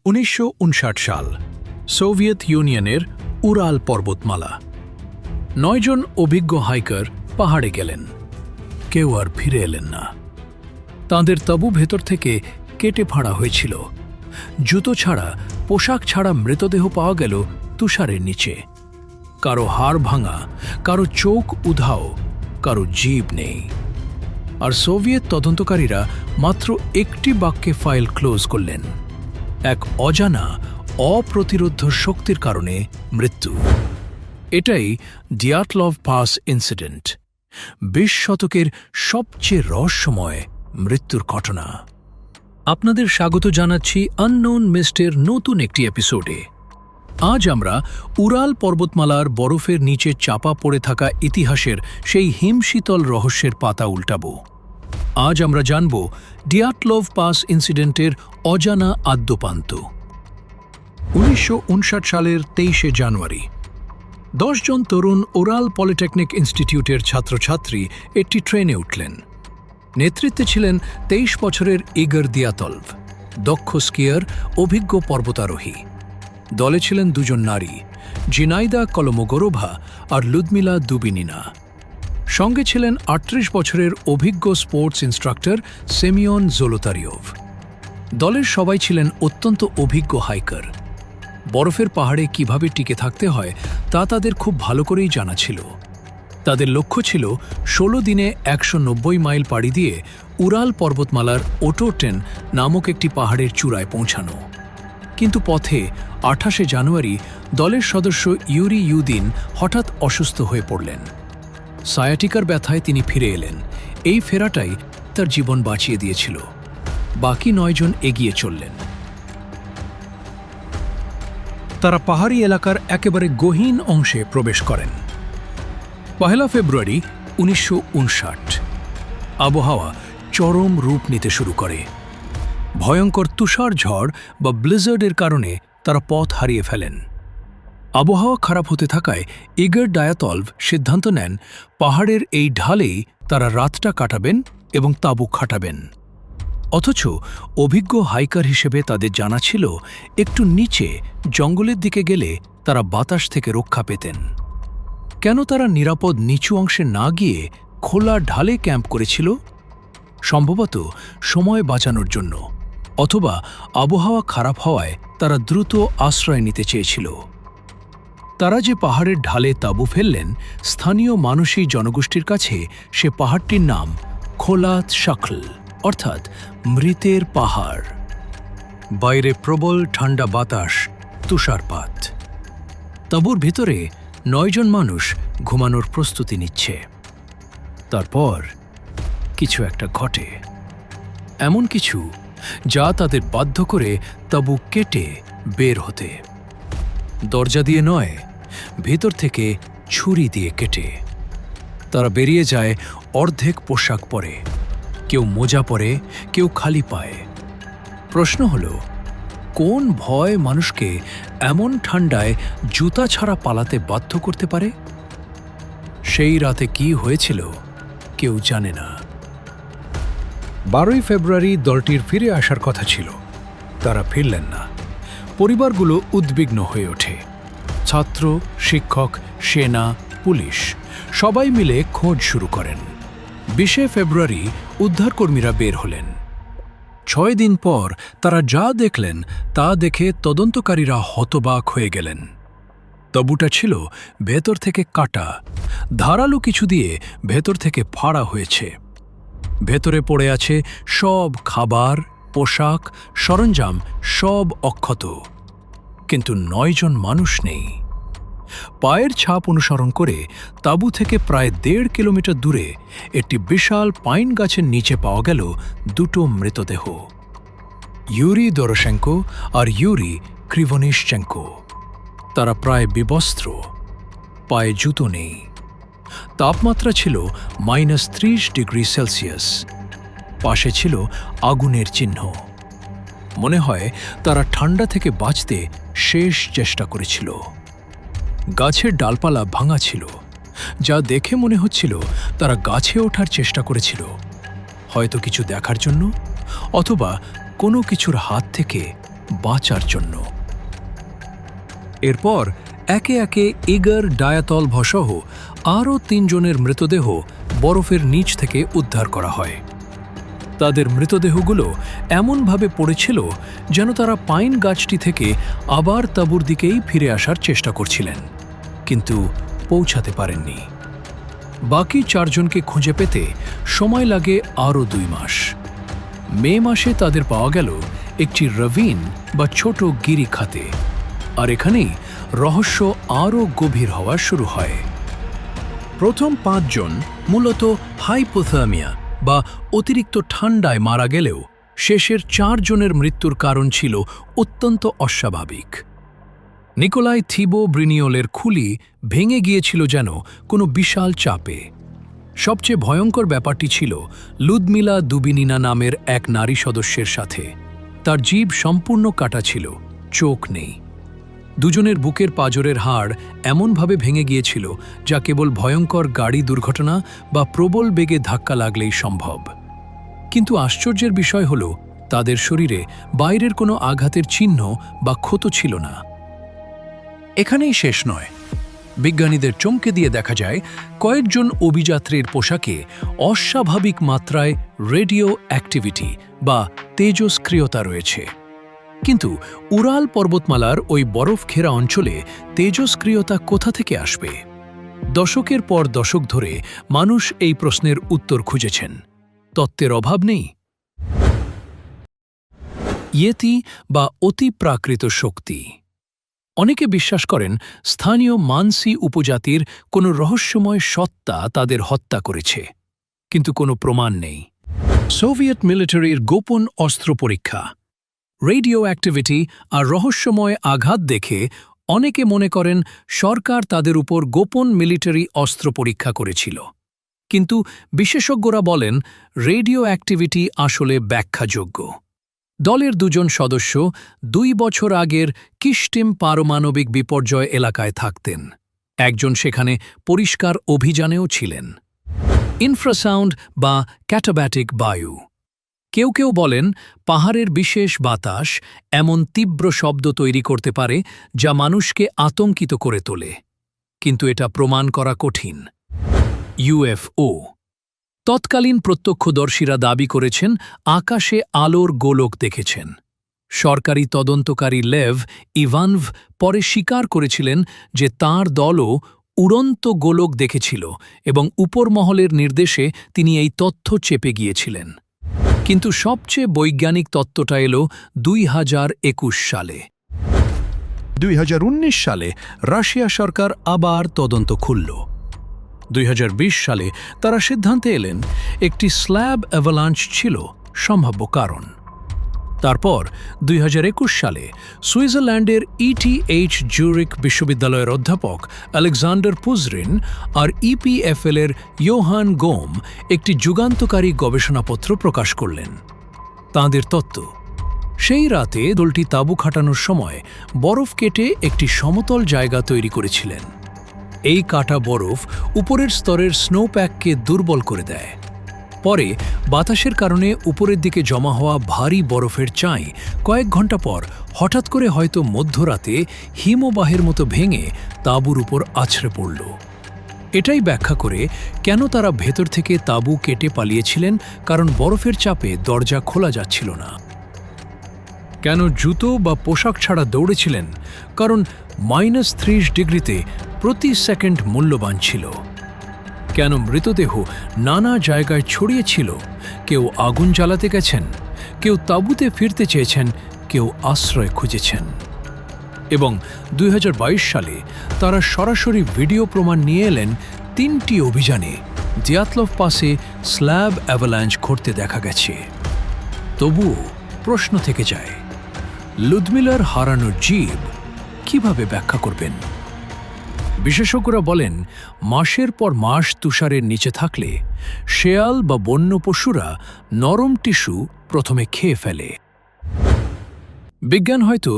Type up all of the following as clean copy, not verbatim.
1959 সাল, সোভিয়েত ইউনিয়নের উরাল পর্বতমালা। 9 জন অভিজ্ঞ হাইকার পাহাড়ে গেলেন, কেউ আর ফিরে এলেন না। তাঁদের তাঁবু ভেতর থেকে কেটে ফাঁড়া হয়েছিল, জুতো ছাড়া, পোশাক ছাড়া মৃতদেহ পাওয়া গেল তুষারের নিচে। কারো হাড় ভাঙা, কারো চোখ উধাও, কারো জিভ নেই। আর সোভিয়েত তদন্তকারীরা মাত্র একটি বাক্যে ফাইল ক্লোজ করলেন: এক অজানা, অপ্রতিরোধ্য শক্তির কারণে মৃত্যু। এটাই ডিয়াটলভ পাস ইনসিডেন্ট, 20 শতকের সবচেয়ে রহস্যময় মৃত্যুর ঘটনা। আপনাদের স্বাগত জানাচ্ছি আননোন মিস্টের নতুন একটি এপিসোডে। আজ আমরা উরাল পর্বতমালার বরফের নিচে চাপা পড়ে থাকা ইতিহাসের সেই হিমশীতল রহস্যের পাতা উল্টাব। আজ আমরা জানব ডিয়াটলভ পাস ইনসিডেন্টের অজানা আদ্যোপান্ত। 1959 সালের 23শে জানুয়ারি 10 জন তরুণ ওরাল পলিটেকনিক ইনস্টিটিউটের ছাত্রছাত্রী একটি ট্রেনে উঠলেন। নেতৃত্বে ছিলেন 23 বছরের ইগর দিয়াতলভ, দক্ষ স্কিয়ার, অভিজ্ঞ পর্বতারোহী। দলে ছিলেন 2 জন নারী, জিনাইদা কলমোগোরোভা আর লুদমিলা দুবিনিনা। সঙ্গে ছিলেন 38 বছরের অভিজ্ঞ স্পোর্টস ইনস্ট্রাক্টর সেমিয়ন জোলোতারিয়োভ। দলের সবাই ছিলেন অত্যন্ত অভিজ্ঞ হাইকার। বরফের পাহাড়ে কিভাবে টিকে থাকতে হয় তা তাদের খুব ভালো করেই জানা ছিল। তাদের লক্ষ্য ছিল 16 দিনে 190 মাইল পাড়ি দিয়ে উরাল পর্বতমালার ওটোটেন নামক একটি পাহাড়ের চূড়ায় পৌঁছানো। কিন্তু পথে 28শে জানুয়ারি দলের সদস্য ইউরি ইউদিন হঠাৎ অসুস্থ হয়ে পড়লেন। সায়াটিকার ব্যথায় তিনি ফিরে এলেন। এই ফেরাটাই তার জীবন বাঁচিয়ে দিয়েছিল। বাকি 9 জন এগিয়ে চললেন। তারা পাহাড়ি এলাকার একেবারে গহীন অংশে প্রবেশ করেন। 1 ফেব্রুয়ারি 1959 আবহাওয়া চরম রূপ নিতে শুরু করে। ভয়ঙ্কর তুষার ঝড় বা ব্লিজার্ডের কারণে তারা পথ হারিয়ে ফেলেন। আবহাওয়া খারাপ হতে থাকায় ইগর ডায়াতলভ সিদ্ধান্ত নেন পাহাড়ের এই ঢালেই তারা রাতটা কাটাবেন এবং তাঁবু খাটাবেন। অথচ অভিজ্ঞ হাইকার হিসেবে তাদের জানা ছিল একটু নিচে জঙ্গলের দিকে গেলে তারা বাতাস থেকে রক্ষা পেতেন। কেন তারা নিরাপদ নিচু অংশে না গিয়ে খোলা ঢালে ক্যাম্প করেছিল? সম্ভবত সময় বাঁচানোর জন্য, অথবা আবহাওয়া খারাপ হওয়ায় তারা দ্রুত আশ্রয় নিতে চেয়েছিল। তারা যে পাহাড়ের ঢালে তাঁবু ফেললেন, স্থানীয় মানুষই জনগোষ্ঠীর কাছে সে পাহাড়টির নাম খোলাত শাখল, অর্থাৎ মৃতের পাহাড়। বাইরে প্রবল ঠান্ডা বাতাস, তুষারপাত। তাঁবুর ভিতরে 9 জন মানুষ ঘুমানোর প্রস্তুতি নিচ্ছে। তারপর কিছু একটা ঘটে, এমন কিছু যা তাদের বাধ্য করে তাঁবু কেটে বের হতে। দরজা দিয়ে নয়, ভেতর থেকে ছুরি দিয়ে কেটে। তারা বেরিয়ে যায় অর্ধেক পোশাক পরে, কেউ মোজা পরে, কেউ খালি পায়ে। প্রশ্ন হল, কোন ভয় মানুষকে এমন ঠান্ডায় জুতা ছাড়া পালাতে বাধ্য করতে পারে? সেই রাতে কি হয়েছিল কেউ জানে না। 12 ফেব্রুয়ারি দলটির ফিরে আসার কথা ছিল, তারা ফিরলেন না। পরিবারগুলো উদ্বিগ্ন হয়ে ওঠে। ছাত্র, শিক্ষক, সেনা, পুলিশ সবাই মিলে খোঁজ শুরু করেন। 20 ফেব্রুয়ারি উদ্ধারকর্মীরা বের হলেন। 6 দিন পর তারা যা দেখলেন তা দেখে তদন্তকারীরা হতবাক হয়ে গেলেন। তাঁবুটা ছিল ভেতর থেকে কাটা, ধারালো কিছু দিয়ে ভেতর থেকে ফাড়া হয়েছে। ভেতরে পড়ে আছে সব খাবার, পোশাক, সরঞ্জাম, সব অক্ষত। কিন্তু 9 জন মানুষ নেই। পায়ের ছাপ অনুসরণ করে তাঁবু থেকে প্রায় 1.5 কিলোমিটার দূরে একটি বিশাল পাইন গাছের নিচে পাওয়া গেল 2টো মৃতদেহ, ইউরি দোরোশেঙ্কো আর ইউরি ক্রিভনিশচেঙ্কো। তারা প্রায় বিবস্ত্র, পায়ে জুতো নেই। তাপমাত্রা ছিল -30 ডিগ্রি সেলসিয়াস। পাশে ছিল আগুনের চিহ্ন। মনে হয় তারা ঠান্ডা থেকে বাঁচতে শেষ চেষ্টা করেছিল। গাছের ডালপালা ভাঙা ছিল, যা দেখে মনে হচ্ছিল তারা গাছে ওঠার চেষ্টা করেছিল, হয়তো কিছু দেখার জন্য, অথবা কোনো কিছুর হাত থেকে বাঁচার জন্য। এরপর একে একে ইগর ডায়াতলভসহ আরও 3 জনের মৃতদেহ বরফের নিচ থেকে উদ্ধার করা হয়। তাদের মৃতদেহগুলো এমনভাবে পড়েছিল যেন তারা পাইন গাছটি থেকে আবার তাঁবুর দিকেই ফিরে আসার চেষ্টা করছিলেন, কিন্তু পৌঁছাতে পারেননি। বাকি 4 জনকে খুঁজে পেতে সময় লাগে আরও 2 মাস। মে মাসে তাদের পাওয়া গেল একটি রভিন বা ছোট গিরিখাতে, আর এখানেই রহস্য আরও গভীর হওয়া শুরু হয়। প্রথম 5 জন মূলত হাইপোথার্মিয়া বা অতিরিক্ত ঠান্ডায় মারা গেলেও শেষের 4 জনের মৃত্যুর কারণ ছিল অত্যন্ত অস্বাভাবিক। নিকোলাই থিবো ব্রিনিওলের খুলি ভেঙে গিয়েছিল যেন কোনো বিশাল চাপে। সবচেয়ে ভয়ঙ্কর ব্যাপারটি ছিল লুদমিলা দুবিনিনা নামের এক নারী সদস্যের সাথে। তার জিভ সম্পূর্ণ কাটা ছিল, চোখ নেই। 2 জনের বুকের পাঁজরের হাড় এমনভাবে ভেঙে গিয়েছিল যা কেবল ভয়ঙ্কর গাড়ি দুর্ঘটনা বা প্রবল বেগে ধাক্কা লাগলেই সম্ভব। কিন্তু আশ্চর্যের বিষয় হল তাদের শরীরে বাইরের কোনো আঘাতের চিহ্ন বা ক্ষত ছিল না। এখানেই শেষ নয়, বিজ্ঞানীদের চমকে দিয়ে দেখা যায় কয়েকজন অভিযাত্রীর পোশাকে অস্বাভাবিক মাত্রায় রেডিও অ্যাক্টিভিটি বা তেজস্ক্রিয়তা রয়েছে। কিন্তু উরাল পর্বতমালার ওই বরফ ঘেরা অঞ্চলে তেজস্ক্রিয়তা কোথা থেকে আসবে? দশকের পর দশক ধরে মানুষ এই প্রশ্নের উত্তর খুঁজেছেন। তত্ত্বের অভাব নেই। ইয়েতি বা অতিপ্রাকৃত শক্তি। অনেকে বিশ্বাস করেন স্থানীয় মানসি উপজাতির কোনো রহস্যময় সত্তা তাদের হত্যা করেছে, কিন্তু কোনো প্রমাণ নেই। সোভিয়েত মিলিটারির গোপন অস্ত্র পরীক্ষা, রেডিও অ্যাক্টিভিটি আর রহস্যময় আঘাত দেখে অনেকে মনে করেন সরকার তাদের উপর গোপন মিলিটারি অস্ত্র পরীক্ষা করেছিল। কিন্তু বিশেষজ্ঞরা বলেন রেডিও অ্যাক্টিভিটি আসলে ব্যাখ্যাযোগ্য। দলের 2 জন সদস্য 2 বছর আগের কিস্টিম পারমাণবিক বিপর্যয় এলাকায় থাকতেন। একজন সেখানে পরিষ্কার অভিযানেও ছিলেন। ইনফ্রাসাউন্ড বা ক্যাটাব্যাটিক বায়ু। কেউ কেউ বলেন পাহাড়ের বিশেষ বাতাস এমন তীব্র শব্দ তৈরি করতে পারে যা মানুষকে আতঙ্কিত করে তোলে, কিন্তু এটা প্রমাণ করা কঠিন। ইউএফও। তৎকালীন প্রত্যক্ষদর্শীরা দাবি করেছেন আকাশে আলোর গোলক দেখেছেন। সরকারি তদন্তকারী লেভ ইভানভ পরে স্বীকার করেছিলেন যে তাঁর দলও উড়ন্ত গোলক দেখেছিল এবং উপরমহলের নির্দেশে তিনি এই তথ্য চেপে গিয়েছিলেন। কিন্তু সবচেয়ে বৈজ্ঞানিক তত্ত্বটা এলো 2021 সালে। 2019 সালে রাশিয়া সরকার আবার তদন্ত খুলল। 2020 সালে তারা সিদ্ধান্তে এলেন একটি স্ল্যাব অ্যাভালাঞ্চ ছিল সম্ভাব্য কারণ। তারপর 2021 সালে সুইজারল্যান্ডের ইটিএইচ জুরিক বিশ্ববিদ্যালয়ের অধ্যাপক আলেকজান্ডার পুজরিন আর ইপিএফএল-এর ইয়োহান গোম একটি যুগান্তকারী গবেষণাপত্র প্রকাশ করলেন। তাঁদের তত্ত্ব, সেই রাতে দলটি তাঁবু খাটানোর সময় বরফ কেটে একটি সমতল জায়গা তৈরি করেছিলেন। এই কাটা বরফ উপরের স্তরের স্নোপ্যাককে দুর্বল করে দেয়। পরে বাতাসের কারণে উপরের দিকে জমা হওয়া ভারী বরফের চাই কয়েক ঘন্টা পর হঠাৎ করে হয়তো মধ্যরাতে হিমবাহের মতো ভেঙে তাঁবুর উপর আছড়ে পড়ল। এটাই ব্যাখ্যা করে কেন তারা ভেতর থেকে তাঁবু কেটে পালিয়েছিলেন, কারণ বরফের চাপে দরজা খোলা যাচ্ছিল না। কেন জুতো বা পোশাক ছাড়া দৌড়েছিলেন, কারণ -30 ডিগ্রিতে প্রতি সেকেন্ড মূল্যবান ছিল। কেন মৃতদেহ নানা জায়গায় ছড়িয়েছিল, কেউ আগুন জ্বালাতে গেছেন, কেউ তাঁবুতে ফিরতে চেয়েছেন, কেউ আশ্রয় খুঁজেছেন। এবং 2022 সালে তারা সরাসরি ভিডিও প্রমাণ নিয়ে এলেন 3টি অভিযানে দিয়াতলভ পাসে স্ল্যাব অ্যাভালাঞ্চ ঘটতে দেখা গেছে। তবুও প্রশ্ন থেকে যায়, লুদমিলার হারানো জীব কিভাবে ব্যাখ্যা করবেন? বিশেষজ্ঞরা বলেন মাসের পর মাস তুষারের নিচে থাকলে শেয়াল বা বন্য পশুরা নরম টিস্যু প্রথমে খেয়ে ফেলে। বিজ্ঞান হয়তো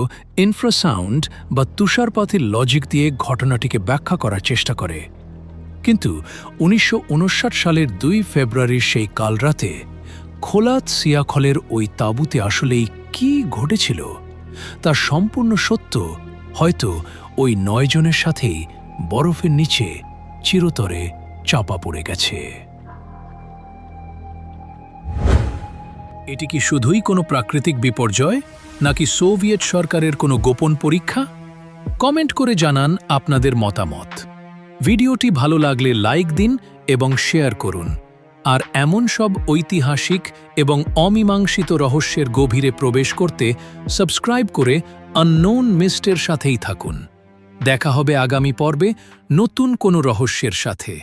ইনফ্রাসাউন্ড বা তুষারপাতের লজিক দিয়ে ঘটনাটিকে ব্যাখ্যা করার চেষ্টা করে, কিন্তু 1959 সালের 2 ফেব্রুয়ারির সেই কালরাতে খোলাত সিয়াখলের ওই তাঁবুতে আসলেই কি ঘটেছিল তা সম্পূর্ণ সত্য, হয়তো ওই 9 জনের সাথেই বরফের নিচে চিরতরে চাপা পড়ে গেছে। এটি কি শুধুই কোনো প্রাকৃতিক বিপর্যয়, নাকি সোভিয়েত সরকারের কোনো গোপন পরীক্ষা? কমেন্ট করে জানান আপনাদের মতামত। ভিডিওটি ভালো লাগলে লাইক দিন এবং শেয়ার করুন। আর এমন সব ঐতিহাসিক এবং অমীমাংসিত রহস্যের গভীরে প্রবেশ করতে সাবস্ক্রাইব করে আননোন মিস্টের সাথেই থাকুন। দেখা হবে আগামী পর্বে নতুন কোনো রহস্যের সাথে।